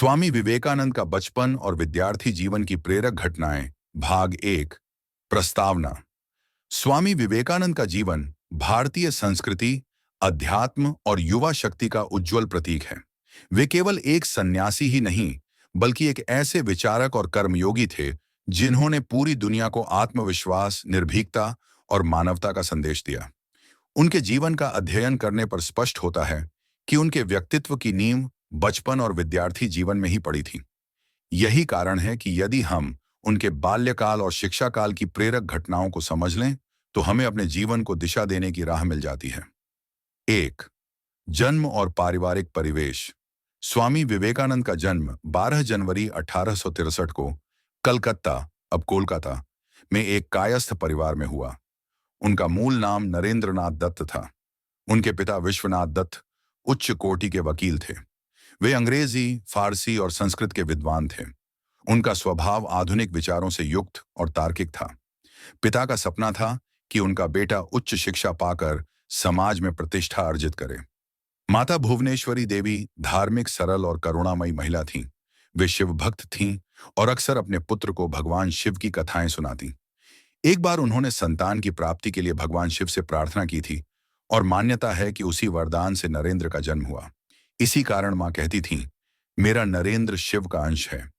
स्वामी विवेकानंद का बचपन और विद्यार्थी जीवन की प्रेरक घटनाएं। भाग एक। प्रस्तावना। स्वामी विवेकानंद का जीवन भारतीय संस्कृति, अध्यात्म और युवा शक्ति का उज्जवल प्रतीक है। वे केवल एक सन्यासी ही नहीं, बल्कि एक ऐसे विचारक और कर्मयोगी थे जिन्होंने पूरी दुनिया को आत्मविश्वास, निर्भीकता और मानवता का संदेश दिया। उनके जीवन का अध्ययन करने पर स्पष्ट होता है कि उनके व्यक्तित्व की नींव बचपन और विद्यार्थी जीवन में ही पड़ी थी। यही कारण है कि यदि हम उनके बाल्यकाल और शिक्षा काल की प्रेरक घटनाओं को समझ लें, तो हमें अपने जीवन को दिशा देने की राह मिल जाती है। एक। जन्म और पारिवारिक परिवेश। स्वामी विवेकानंद का जन्म 12 जनवरी 1863 को कलकत्ता, अब कोलकाता, में एक कायस्थ परिवार में हुआ। उनका मूल नाम नरेंद्रनाथ दत्त था। उनके पिता विश्वनाथ दत्त उच्च कोटि के वकील थे। वे अंग्रेजी, फारसी और संस्कृत के विद्वान थे। उनका स्वभाव आधुनिक विचारों से युक्त और तार्किक था। पिता का सपना था कि उनका बेटा उच्च शिक्षा पाकर समाज में प्रतिष्ठा अर्जित करे। माता भुवनेश्वरी देवी धार्मिक, सरल और करुणामयी महिला थीं। वे शिव भक्त थीं और अक्सर अपने पुत्र को भगवान शिव की कथाएं सुनाती। एक बार उन्होंने संतान की प्राप्ति के लिए भगवान शिव से प्रार्थना की थी और मान्यता है कि उसी वरदान से नरेंद्र का जन्म हुआ। इसी कारण मां कहती थीं, मेरा नरेंद्र शिव का अंश है।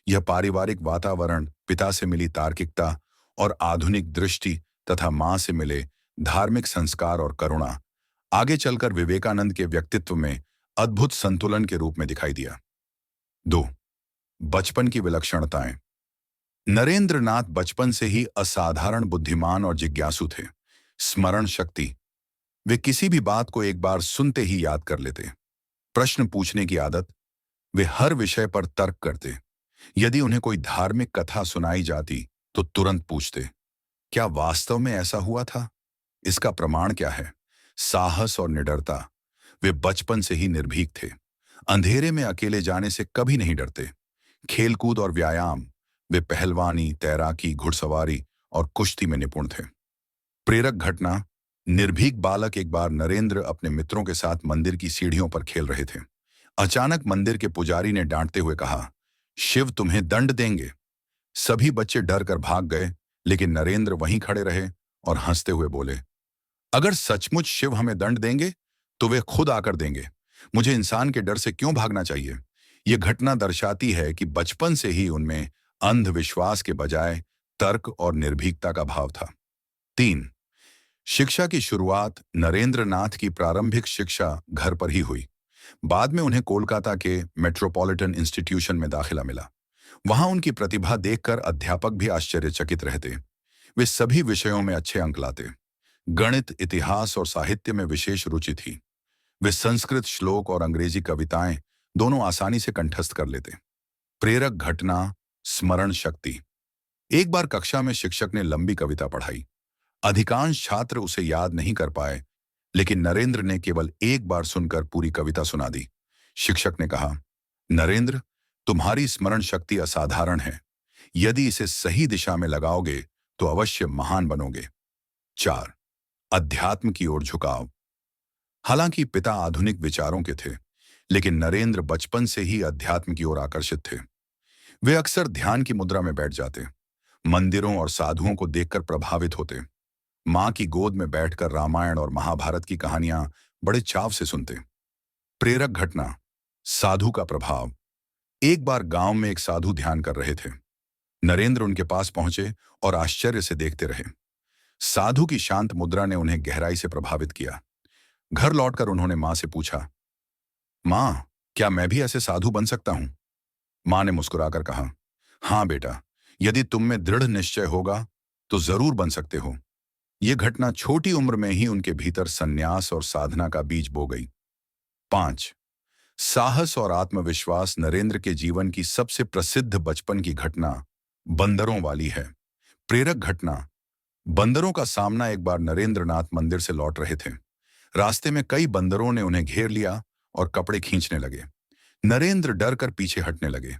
यह पारिवारिक वातावरण, पिता से मिली तार्किकता और आधुनिक दृष्टि तथा मां से मिले धार्मिक संस्कार और करुणा आगे चलकर विवेकानंद के व्यक्तित्व में अद्भुत संतुलन के रूप में दिखाई दिया। 2। बचपन की विलक्षणताएं। नरेंद्रनाथ बचपन से ही असाधारण बुद्धिमान और जिज्ञासु थे। स्मरण शक्ति। वे किसी भी बात को एक बार सुनते ही याद कर लेते। प्रश्न पूछने की आदत। वे हर विषय पर तर्क करते। यदि उन्हें कोई धार्मिक कथा सुनाई जाती तो तुरंत पूछते, क्या वास्तव में ऐसा हुआ था? इसका प्रमाण क्या है? साहस और निडरता। वे बचपन से ही निर्भीक थे। अंधेरे में अकेले जाने से कभी नहीं डरते। खेलकूद और व्यायाम। वे पहलवानी, तैराकी, घुड़सवारी और कुश्ती में निपुण थे। प्रेरक घटना। निर्भीक बालक एक बार नरेंद्र अपने मित्रों के साथ मंदिर की सीढ़ियों पर खेल रहे थे। अचानक मंदिर के पुजारी ने डांटते हुए कहा, शिव तुम्हें दंड देंगे। सभी बच्चे डर कर भाग गए, लेकिन नरेंद्र वहीं खड़े रहे और हंसते हुए बोले, अगर सचमुच शिव हमें दंड देंगे तो वे खुद आकर देंगे। मुझे इंसान के डर से क्यों भागना चाहिए? यह घटना दर्शाती है कि बचपन से ही उनमें अंधविश्वास के बजाय तर्क और निर्भीकता का भाव था। 3। शिक्षा की शुरुआत। नरेंद्रनाथ की प्रारंभिक शिक्षा घर पर ही हुई। बाद में उन्हें कोलकाता के मेट्रोपॉलिटन इंस्टीट्यूशन में दाखिला मिला। वहां उनकी प्रतिभा देखकर अध्यापक भी आश्चर्यचकित रहते। वे सभी विषयों में अच्छे अंक लाते। गणित, इतिहास और साहित्य में विशेष रुचि थी। वे संस्कृत श्लोक और अंग्रेजी कविताएं दोनों आसानी से कंठस्थ कर लेते। प्रेरक घटना। स्मरण शक्ति। एक बार कक्षा में शिक्षक ने लंबी कविता पढ़ाई। अधिकांश छात्र उसे याद नहीं कर पाए, लेकिन नरेंद्र ने केवल एक बार सुनकर पूरी कविता सुना दी। शिक्षक ने कहा, नरेंद्र, तुम्हारी स्मरण शक्ति असाधारण है। यदि इसे सही दिशा में लगाओगे तो अवश्य महान बनोगे। 4। अध्यात्म की ओर झुकाव। हालांकि पिता आधुनिक विचारों के थे, लेकिन नरेंद्र बचपन से ही अध्यात्म की ओर आकर्षित थे। वे अक्सर ध्यान की मुद्रा में बैठ जाते, मंदिरों और साधुओं को देखकर प्रभावित होते। मां की गोद में बैठकर रामायण और महाभारत की कहानियां बड़े चाव से सुनते। प्रेरक घटना। साधु का प्रभाव। एक बार गांव में एक साधु ध्यान कर रहे थे। नरेंद्र उनके पास पहुंचे और आश्चर्य से देखते रहे। साधु की शांत मुद्रा ने उन्हें गहराई से प्रभावित किया। घर लौटकर उन्होंने मां से पूछा, मां, क्या मैं भी ऐसे साधु बन सकता हूं? मां ने मुस्कुराकर कहा, हां बेटा, यदि तुम में दृढ़ निश्चय होगा तो जरूर बन सकते हो। यह घटना छोटी उम्र में ही उनके भीतर संन्यास और साधना का बीज बो गई। 5। साहस और आत्मविश्वास। नरेंद्र के जीवन की सबसे प्रसिद्ध बचपन की घटना बंदरों वाली है। प्रेरक घटना। बंदरों का सामना। एक बार नरेंद्रनाथ मंदिर से लौट रहे थे। रास्ते में कई बंदरों ने उन्हें घेर लिया और कपड़े खींचने लगे। नरेंद्र डर कर पीछे हटने लगे।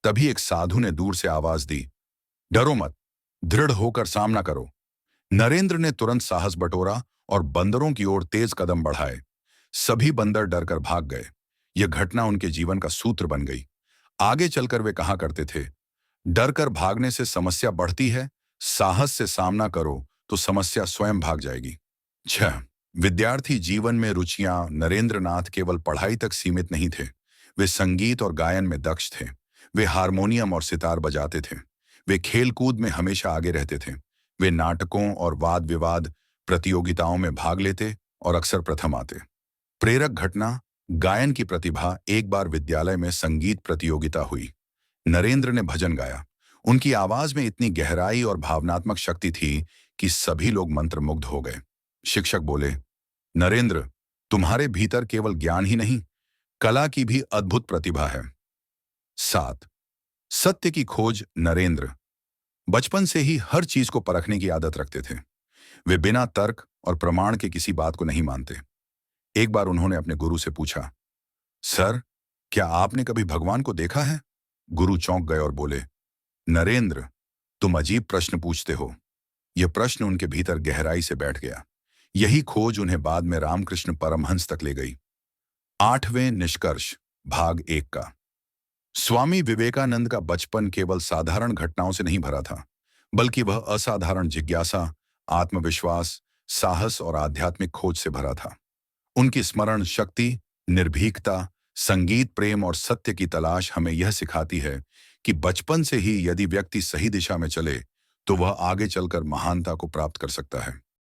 तभी एक साधु ने दूर से आवाज दी, डरो मत, दृढ़ होकर सामना करो। नरेंद्र ने तुरंत साहस बटोरा और बंदरों की ओर तेज कदम बढ़ाए। सभी बंदर डरकर भाग गए। यह घटना उनके जीवन का सूत्र बन गई। आगे चलकर वे कहा करते थे, डर कर भागने से समस्या बढ़ती है, साहस से सामना करो तो समस्या स्वयं भाग जाएगी। 6। विद्यार्थी जीवन में रुचियां नरेंद्र नाथ केवल पढ़ाई तक सीमित नहीं थे। वे संगीत और गायन में दक्ष थे। वे हारमोनियम और सितार बजाते थे। वे खेलकूद में हमेशा आगे रहते थे। वे नाटकों और वाद विवाद प्रतियोगिताओं में भाग लेते और अक्सर प्रथम आते। प्रेरक घटना, गायन की प्रतिभा। एक बार विद्यालय में संगीत प्रतियोगिता हुई। नरेंद्र ने भजन गाया। उनकी आवाज में इतनी गहराई और भावनात्मक शक्ति थी कि सभी लोग मंत्रमुग्ध हो गए। शिक्षक बोले, नरेंद्र, तुम्हारे भीतर केवल ज्ञान ही नहीं, कला की भी अद्भुत प्रतिभा है। 7। सत्य की खोज। नरेंद्र बचपन से ही हर चीज को परखने की आदत रखते थे। वे बिना तर्क और प्रमाण के किसी बात को नहीं मानते। एक बार उन्होंने अपने गुरु से पूछा, सर, क्या आपने कभी भगवान को देखा है? गुरु चौंक गए और बोले, नरेंद्र, तुम अजीब प्रश्न पूछते हो। यह प्रश्न उनके भीतर गहराई से बैठ गया। यही खोज उन्हें बाद में रामकृष्ण परमहंस तक ले गई। 8वें निष्कर्ष, भाग 1 का। स्वामी विवेकानंद का बचपन केवल साधारण घटनाओं से नहीं भरा था, बल्कि वह असाधारण जिज्ञासा, आत्मविश्वास, साहस और आध्यात्मिक खोज से भरा था। उनकी स्मरण शक्ति, निर्भीकता, संगीत प्रेम और सत्य की तलाश हमें यह सिखाती है कि बचपन से ही यदि व्यक्ति सही दिशा में चले तो वह आगे चलकर महानता को प्राप्त कर सकता है।